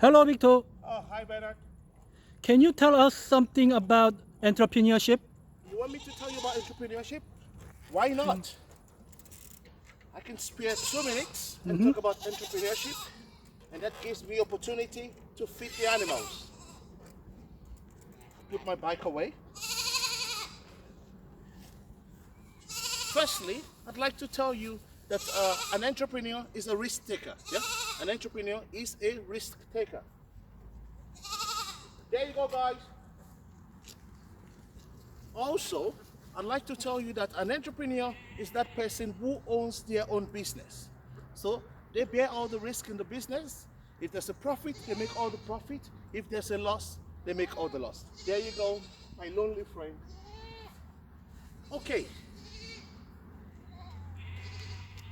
Hello, Victor. Oh, hi, Bernard. Can you tell us something about entrepreneurship? You want me to tell you about entrepreneurship? Why not? I can spare 2 minutes and talk about entrepreneurship, and that gives me opportunity to feed the animals. Put my bike away. Firstly, I'd like to tell you that an entrepreneur is a risk taker. Yeah, an entrepreneur is a risk taker. There you go, guys. Also, I'd like to tell you that an entrepreneur is that person who owns their own business. So they bear all the risk in the business. If there's a profit, they make all the profit. If there's a loss, they make all the loss. There you go, my lonely friend. Okay.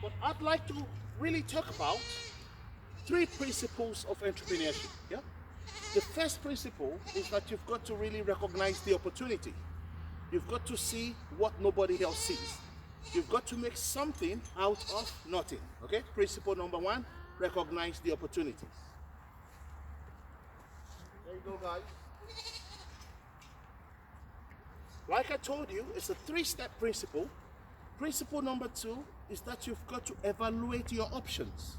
But I'd like to really talk about 3 principles of entrepreneurship. Yeah? The first principle is that you've got to really recognize the opportunity. You've got to see what nobody else sees. You've got to make something out of nothing. Okay? Principle number 1, recognize the opportunities. There you go, guys. Like I told you, it's a 3-step principle. Principle number 2 is that you've got to evaluate your options.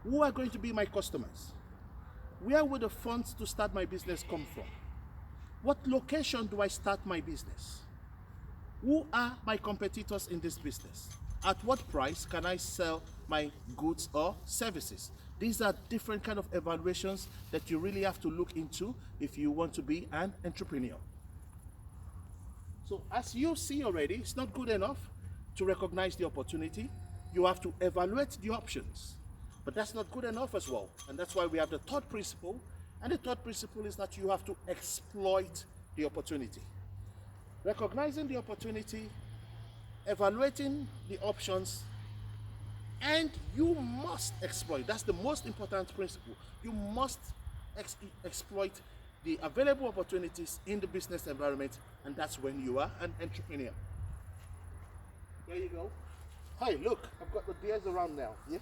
Who are going to be my customers? Where would the funds to start my business come from? What location do I start my business? Who are my competitors in this business? At what price can I sell my goods or services? These are different kind of evaluations that you really have to look into if you want to be an entrepreneur. So as you see already, it's not good enough to recognize the opportunity. You have to evaluate the options. But that's not good enough as well. And that's why we have the 3rd principle. And the 3rd principle is that you have to exploit the opportunity. Recognizing the opportunity, evaluating the options, and you must exploit. That's the most important principle. You must exploit the available opportunities in the business environment, and that's when you are an entrepreneur. There you go. Hey, look, I've got the deers around now. Yeah?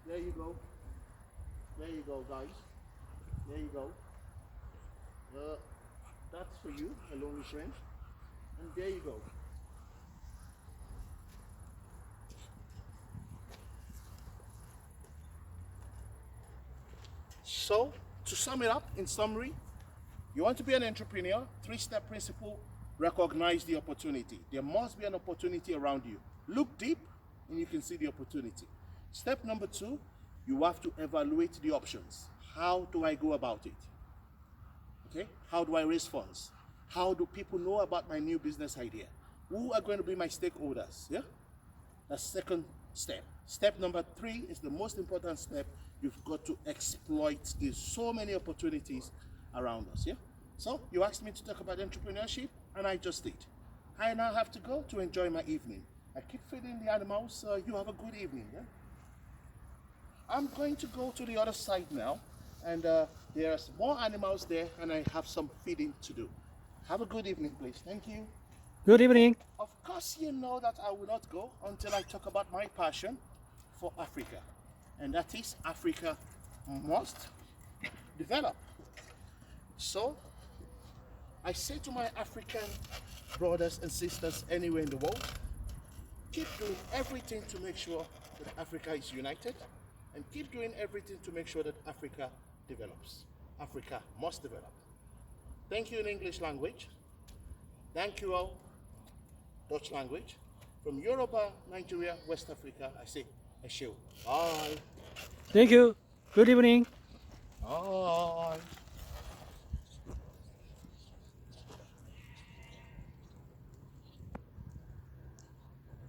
There you go. There you go, guys. There you go. That's for you, a lonely friend. And there you go. So, to sum it up, in summary, you want to be an entrepreneur, 3-step principle, recognize the opportunity. There must be an opportunity around you. Look deep and you can see the opportunity. Step number 2, you have to evaluate the options. How do I go about it? Okay? How do I raise funds? How do people know about my new business idea? Who are going to be my stakeholders? Yeah? That's 2nd step. Step number 3 is the most important step. You've got to exploit. There's so many opportunities around us. Yeah? So you asked me to talk about entrepreneurship, and I just did. I now have to go to enjoy my evening. I keep feeding the animals, so you have a good evening. Yeah? I'm going to go to the other side now, and there's more animals there, and I have some feeding to do. Have a good evening, please. Thank you. Good evening. Of course, you know that I will not go until I talk about my passion for Africa, and that is Africa must develop. So, I say to my African brothers and sisters anywhere in the world, keep doing everything to make sure that Africa is united, and keep doing everything to make sure that Africa develops. Africa must develop. Thank you in English language. Thank you all, Dutch language. From Yoruba, Nigeria, West Africa, I say, Eshew. Bye. Thank you. Good evening.